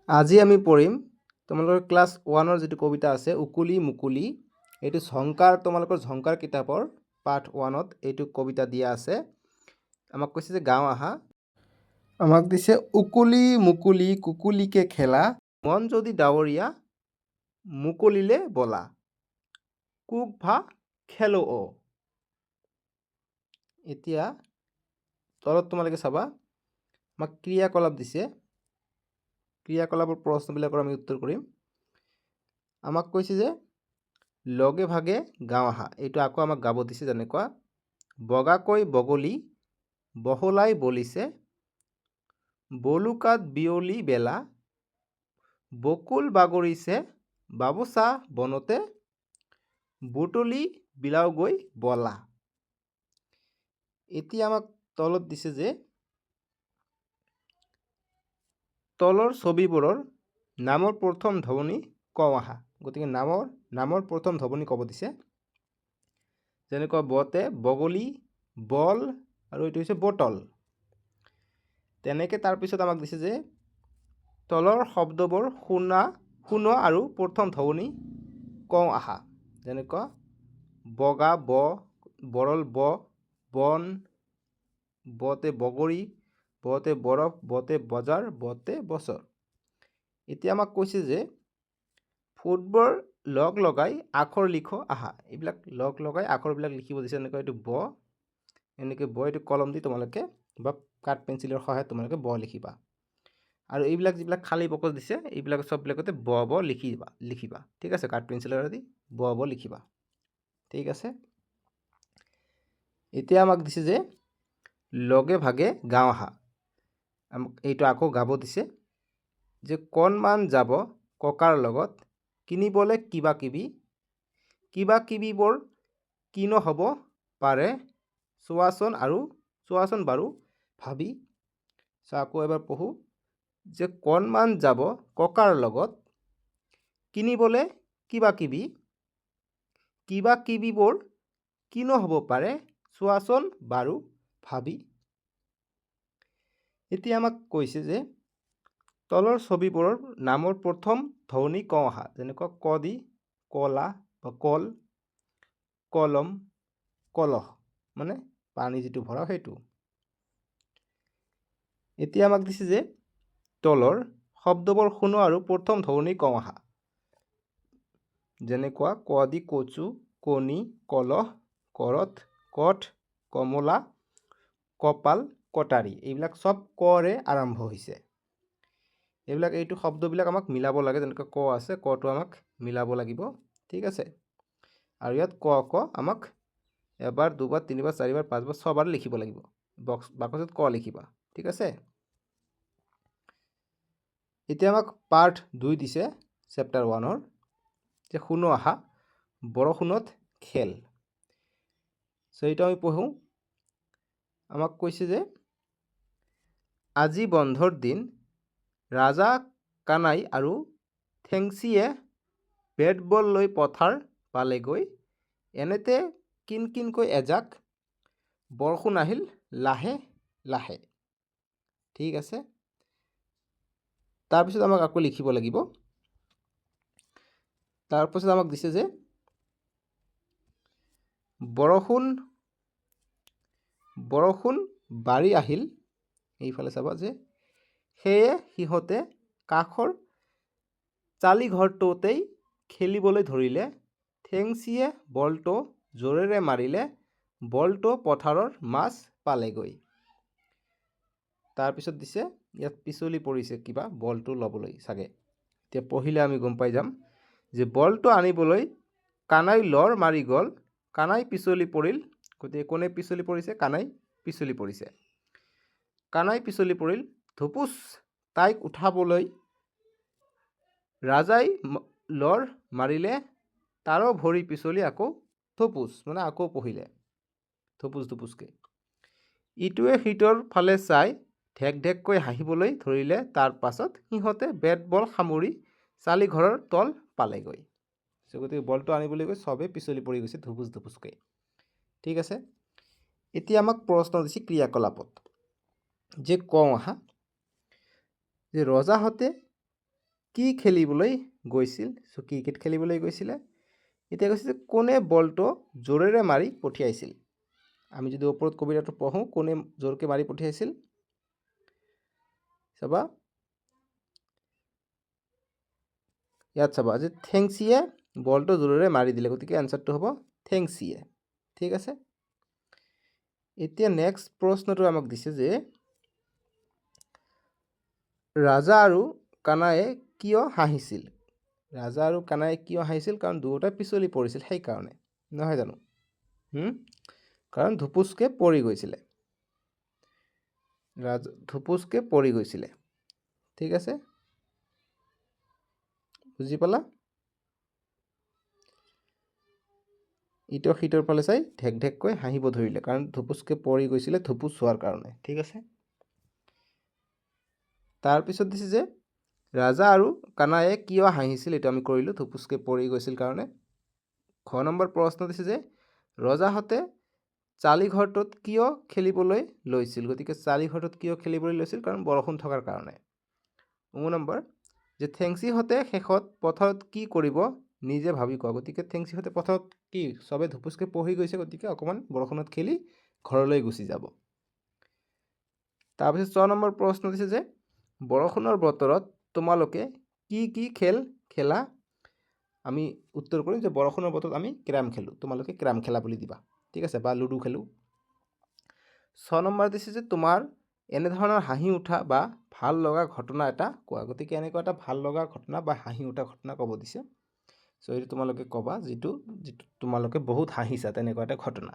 আজি আমি পঢ়িম তোমালোকৰ ক্লাছ 1ৰ যিটো কবিতা আছে উকুলি মুকুলি। এইটো তোমালোকৰ ঝংকাৰ কিতাপৰ পাঠ 1ত এইটো কবিতা দিয়া আছে। আমাক কৈছে যে গাঁও আহা। আমাক দিছে উকুলি মুকুলি কুকুলিকে খেলা, মন যদি ডাৱৰীয়া মুকলিলে বলা, কুক ভা খেলো অ। এতিয়া তলত তোমালোকে চাবা আমাক ক্ৰিয়াকলাপ দিছে। ক্ৰিয়াকলাপৰ প্ৰশ্নবিলাকৰ আমি উত্তৰ কৰিম। আমাক কৈছে যে লগে ভাগে গাঁও আহা, এইটো আকৌ আমাক গাব দিছে। যেনেকুৱা বগাকৈ বগলী বহলাই বলিছে, বলুকাত বিয়লি বেলা, বকুল বাগৰিছে বাবুচা বনতে, বুটলি বিলাওগৈ বলা। এতিয়া আমাক তলত দিছে যে তলৰ ছবিবোৰৰ নামৰ প্ৰথম ধ্বনি কওঁ আহা। গতিকে নামৰ প্ৰথম ধ্বনি ক'ব দিছে। যেনেকুৱা বতে বগলী, বল আৰু এইটো হৈছে বটল। তেনেকৈ তাৰপিছত আমাক দিছে যে তলৰ শব্দবোৰ শুনোৱা আৰু প্ৰথম ধ্বনি কওঁ আহা। যেনেকুৱা বগা ব, বৰল ব, বন, বতে বগৰী, বতে বৰফ, বতে বজাৰ, বতে বছৰ। এতিয়া আমাক কৈছে যে ফুটবোৰ লগ লগাই আখৰ লিখো আহা। এইবিলাক লগ লগাই আখৰবিলাক লিখিব দিছে। এনেকৈ এইটো ব, এনেকৈ ব, এইটো কলম দি তোমালোকে বা কাঠ পেঞ্চিলৰ সহায়ত তোমালোকে ব লিখিবা। আৰু এইবিলাক যিবিলাক খালী বাকচ দিছে এইবিলাক চববিলাকতে ব ব লিখিবা। ঠিক আছে, কাঠ পেঞ্চিলেৰে দি ব ব লিখিবা। ঠিক আছে। এতিয়া আমাক দিছে যে লগে ভাগে গাঁও আহা। আমাক এইটো আকৌ গাব দিছে যে কণমান যাব ককাৰ লগত কিনিবলৈ কিবা কিবিবোৰ কিনো হ'ব পাৰে চোৱাচোন বাৰু ভাবি। আকৌ এবাৰ পঢ়ো যে কণমান যাব ককাৰ লগত কিনিবলৈ কিবিবোৰ কিনো হ'ব পাৰে চোৱাচোন বাৰু ভাবি। এতিয়া আমাক কৈছে যে তলৰ ছবিবোৰৰ নামৰ প্ৰথম ধ্বনি কওঁ আহা। যেনেকুৱা ক দি কলা বা কল, কলম, কলহ, মানে পানী যিটো ভৰা সেইটো। এতিয়া আমাক দিছে যে তলৰ শব্দবোৰ শুনো আৰু প্ৰথম ধ্বনি কওঁ আহা। যেনেকুৱা ক দি কচু, কণী, কলহ, কৰথ, কঠ, কমলা, কপাল, কটাৰী। এইবিলাক চব কৰে আৰম্ভ হৈছে। এইটো শব্দবিলাক আমাক মিলাব লাগে। যেনেকৈ ক আছে, কটো আমাক মিলাব লাগিব। ঠিক আছে। আৰু ইয়াত ক আমাক এবাৰ, দুবাৰ, তিনিবাৰ, চাৰিবাৰ, পাঁচবাৰ, ছবাৰ লিখিব লাগিব। বাকচত ক লিখিবা। ঠিক আছে। এতিয়া আমাক পাৰ্ট 2 দিছে চেপ্টাৰ 1ৰ যে শুনো আহা বৰষুণত খেল। এইটো আমি পঢ়োঁ। আমাক কৈছে যে আজি বন্ধৰ দিন, ৰাজা কানাই আৰু থেংচিয়ে বেট বল লৈ পথাৰ পালেগৈ, এনেতে কিনকিনকৈ এজাক বৰষুণ আহিল লাহে লাহে। ঠিক আছে। তাৰপিছত আমাক আকৌ লিখিব লাগিব। তাৰপিছত আমাক দিছে যে বৰষুণ বাঢ়ি আহিল, এইফালে চাবা যে সেয়ে সিহঁতে কাষৰ চালিঘৰটোতেই খেলিবলৈ ধৰিলে, থেংচিয়ে বলটো জোৰেৰে মাৰিলে, বলটো পথাৰৰ মাছ পালেগৈ। তাৰপিছত দিছে ইয়াত পিছলি পৰিছে কিবা বলটো ল'বলৈ চাগে। এতিয়া পঢ়িলে আমি গম পাই যাম যে বলটো আনিবলৈ কানাই লৰ মাৰি গ'ল, কানাই পিছলি পৰিল। গতিকে কোনে পিছলি পৰিছে? কানাই পিছলি পৰিছে। কানাই পিছলি পৰিল, ধুপুচ তাইক উঠাবলৈ ৰাজাই লৰ মাৰিলে, তাৰো ভৰি পিছলি আকৌ ধুপুচ, মানে আকৌ পঢ়িলে ধুপুচকে। ইটোৱে সিটোৰ ফালে চাই ঢেক ঢেককৈ হাঁহিবলৈ ধৰিলে। তাৰ পাছত সিহঁতে বেট বল সামৰি চালিঘৰৰ তল পালেগৈ। গতিকে বলটো আনিবলৈ গৈ চবেই পিছলি পৰি গৈছে ধুপুচকৈ। ঠিক আছে। এতিয়া আমাক প্ৰশ্ন দিছে ক্ৰিয়াকলাপত যে কওঁ আহা যে ৰজাহঁতে কি খেলিবলৈ গৈছিল সো ক্ৰিকেট খেলিবলৈ গৈছিলে এতিয়া কৈছে যে কোনে বলটো জোৰেৰে মাৰি পঠিয়াইছিল আমি যদি ওপৰত কবিতাটো পঢ়ো কোনে জোৰকে মাৰি পঠিয়াইছিল চাবা ইয়াত চাবা যে থেংচিয়ে বলটো জোৰেৰে মাৰি দিলে গতিকে আনসাৰটো হ'ব থেংচিয়ে ঠিক আছে এতিয়া নেক্সট প্ৰশ্নটো আমাক দিছে যে ৰাজা আৰু কানায়ে কিয় হাঁহিছিল ৰাজা আৰু কানায়ে কিয় হাঁহিছিল কাৰণ দুয়োটা পিছলি পৰিছিল সেই কাৰণে নহয় জানো কাৰণ ধুপুচকে পৰি গৈছিলে ধুপুচকে পৰি গৈছিলে ঠিক আছে বুজি পালা ইটোৰ সিটোৰ ফালে চাই ঢেক ঢেককৈ হাঁহিব ধৰিলে কাৰণ ধুপুচকে পৰি গৈছিলে ধুপুচ হোৱাৰ কাৰণে ঠিক আছে তাৰপিছত দিছে যে ৰাজা আৰু কানায়ে কিয় হাঁহিছিল এটা আমি কৰিলো ধুপুচকে পৰি গৈছিল কাৰণে খ নম্বৰ প্ৰশ্ন দিছে যে ৰজাহঁতে চালিঘৰটোত কিয় খেলিবলৈ লৈছিল গতিকে চালিঘৰটোত কিয় খেলিবলৈ লৈছিল কাৰণ বৰষুণ থকাৰ কাৰণে নম্বৰ যে থেংচিহঁতে শেষত পথাৰত কি কৰিব নিজে ভাবি কোৱা গতিকে থেংচিহঁতে পথাৰত কি সবে ধুপুচকে পঢ়ি গৈছে গতিকে অকণমান বৰষুণত খেলি ঘৰলৈ গুচি যাব তাৰপিছত 6 নম্বৰ প্ৰশ্ন দিছে যে বৰষুণৰ বতৰত তোমালোকে কি কি খেল খেলা আমি উত্তৰ কৰিম যে বৰষুণৰ বতৰত আমি ক্যাৰম খেলো তোমালোকে ক্যাৰম খেলা বুলি দিবা ঠিক আছে বা লুডু খেলো 6 নম্বৰ দিছে যে তোমাৰ এনে ধৰণৰ হাঁহি উঠা বা ভাল লগা ঘটনা এটা কোৱা গতিকে এনেকুৱা এটা ভাল লগা ঘটনা বা হাঁহি উঠা ঘটনা ক'ব দিছে সো এইটো তোমালোকে ক'বা যিটো তোমালোকে বহুত হাঁহিছা তেনেকুৱা এটা ঘটনা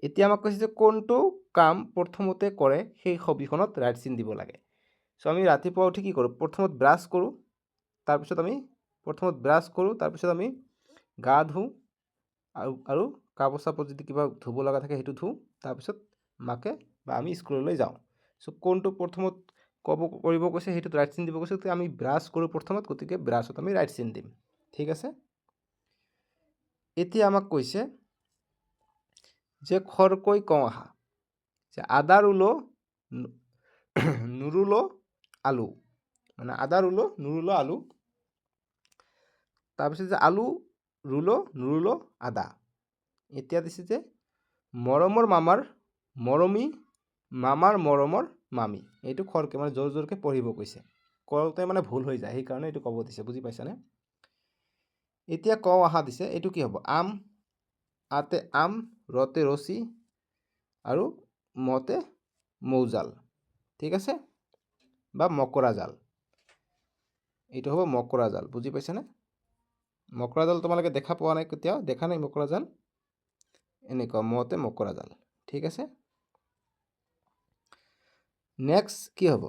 এতিয়া আমাক কৈছে যে কোনটো কাম প্ৰথমতে কৰে সেই ছবিখনত ৰাইট চিন দিব লাগে সো আমি ৰাতিপুৱা উঠি কি কৰোঁ প্ৰথমত ব্ৰাছ কৰোঁ তাৰপিছত আমি তাৰপিছত আমি গা ধুওঁ আৰু কাপোৰ চাপোৰ যদি কিবা ধুব লগা থাকে সেইটো ধুওঁ তাৰপিছত মাকে বা আমি স্কুললৈ যাওঁ সো কোনটো প্ৰথমত কৰিব কৈছে সেইটোত ৰাইট চিন দিব কৈছে আমি ব্ৰাছ কৰোঁ প্ৰথমত গতিকে ব্ৰাছত আমি ৰাইট চিন দিম ঠিক আছে এতিয়া আমাক কৈছে যে খৰকৈ কওঁ আহা যে আদা ৰুলো নুৰুলো আলু মানে আদা ৰুলো নুৰুলো আলু তাৰপিছত যে আলু ৰুলো নুৰুলো আদা এতিয়া দিছে যে মৰমৰ মামাৰ মৰমী মামাৰ মৰমৰ মামী এইটো খৰকে মানে জোৰ জোৰকে পঢ়িব কৈছে কৰোঁতে মানে ভুল হৈ যায় সেইকাৰণে এইটো ক'ব দিছে বুজি পাইছানে এতিয়া কওঁ আহা দিছে এইটো কি হ'ব আম আতে আম ৰতে ৰচি আৰু মতে মৌজাল ঠিক আছে বা মকৰা জাল এইটো হ'ব মকৰা জাল বুজি পাইছানে মকৰা জাল তোমালোকে দেখা পোৱা নাই কেতিয়াও দেখা নাই মকৰা জাল এনেকুৱা মতে মকৰা জাল ঠিক আছে নেক্সট কি হ'ব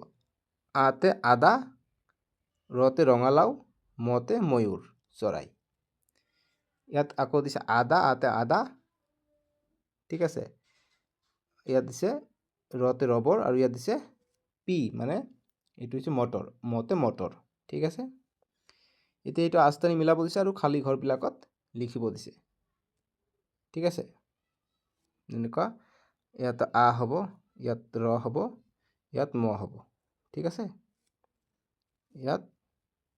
আতে আদা ৰতে ৰঙালাও মতে ময়ূৰ চৰাই ইয়াত আকৌ দিছে আদা আতে আদা ঠিক আছে ইয়াত দিছে ৰতে ৰবৰ আৰু ইয়াত দিছে পি মানে এইটো হৈছে মটৰ মতে মটৰ ঠিক আছে এতিয়া এইটো আস্তানি মিলাব দিছে আৰু খালী ঘৰবিলাকত লিখিব দিছে ঠিক আছে এনেকুৱা ইয়াত আ হ'ব ইয়াত ৰ হ'ব ইয়াত ম হ'ব ঠিক আছে ইয়াত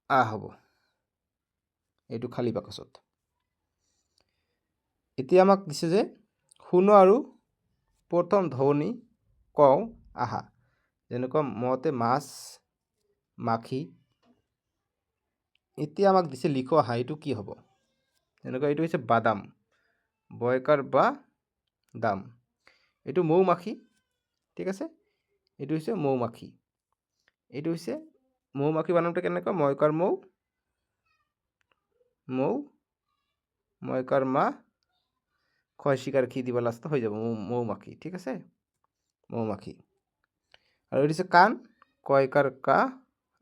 আ হ'ব এইটো খালী বাকচত এতিয়া আমাক দিছে যে শুনো আৰু প্ৰথম ধ্বনি কওঁ আহা যেনেকুৱা মতে মাছ মাখি এতিয়া আমাক দিছে লিখো আহা এইটো কি হ'ব যেনেকুৱা এইটো হৈছে বাদাম বয়কাৰ বা দাম এইটো মৌমাখি ঠিক আছে এইটো হৈছে মৌমাখি এইটো হৈছে মৌমাখি বানানটো কেনেকুৱা ময়কাৰ মৌ মৌ ময়কাৰ মা খয় শিকাৰ খি দিবা লাস্ট হৈ যাব মৌমাখি ঠিক আছে মৌমাখি আৰু এইটো হৈছে কাণ কয়কাৰ কা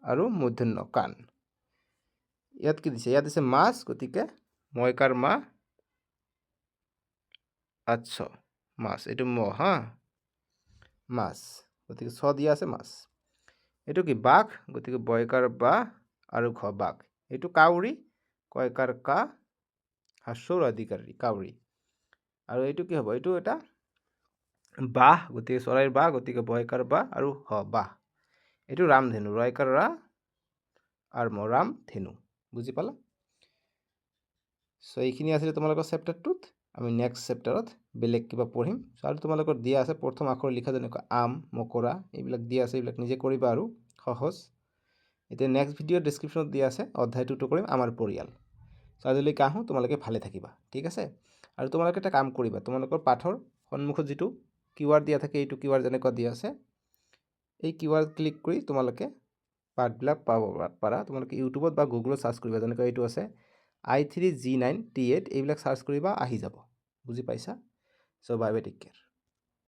আৰু মূৰ্ধন্য কাণ ইয়াত কি দিছে ইয়াত দিছে মাছ গতিকে ময়কাৰ মা আচ্ছা মাছ এইটো ম হা মাছ গতিকে ছ দিয়া আছে মাছ এইটো কি বাঘ গতিকে বয়কাৰ বা আৰু ঘ বাঘ এইটো কাউৰী কয়কাৰ কা হাস্যৰ অধিকাৰী কাউৰী আৰু এইটো কি হ'ব এইটো এটা বাহ গতিকে চৰাইৰ বাহ গতিকে বয়কাৰ বা আৰু হ বাহ এইটো ৰামধেনু ৰয়কাৰ ৰা ৰাম ধেনু। বুজি পালা? চ' এইখিনি আছিলে তোমালোকৰ চেপ্টাৰটোত। আমি নেক্সট চেপ্টাৰত বেলেগ কিবা পঢ়িম। আৰু তোমালোকৰ দিয়া আছে প্ৰথম আখৰ লিখা, যেনেকৈ আম, মকৰা, এইবিলাক দিয়া আছে, এইবিলাক নিজে কৰিবা আৰু সহজ। এতিয়া নেক্সট ভিডিঅ' ডিছক্ৰিপশ্যনত দিয়া আছে, অধ্যায় 2টো কৰিম আমাৰ পৰিয়াল। চ' আজিলৈকে আহোঁ, তোমালোকে ভালে থাকিবা, ঠিক আছে? আৰু তোমালোকে এটা কাম কৰিবা, তোমালোকৰ পাঠৰ সন্মুখত যিটো কিউআৰ দিয়া থাকে, এইটো কিউআৰ যেনেকুৱা দিয়া আছে, এই কিউআৰ ক্লিক কৰি তোমালোকে পাঠবিলাক পাব পাৰা। তোমালোকে ইউটিউবত বা গুগলত চাৰ্চ কৰিবা, যেনেকৈ এইটো আছে I3G9T8, এইবিলাক চাৰ্চ কৰিবা, আহি যাব। বুজি পাইছা? চ' বাই বাই, টেক কেয়াৰ।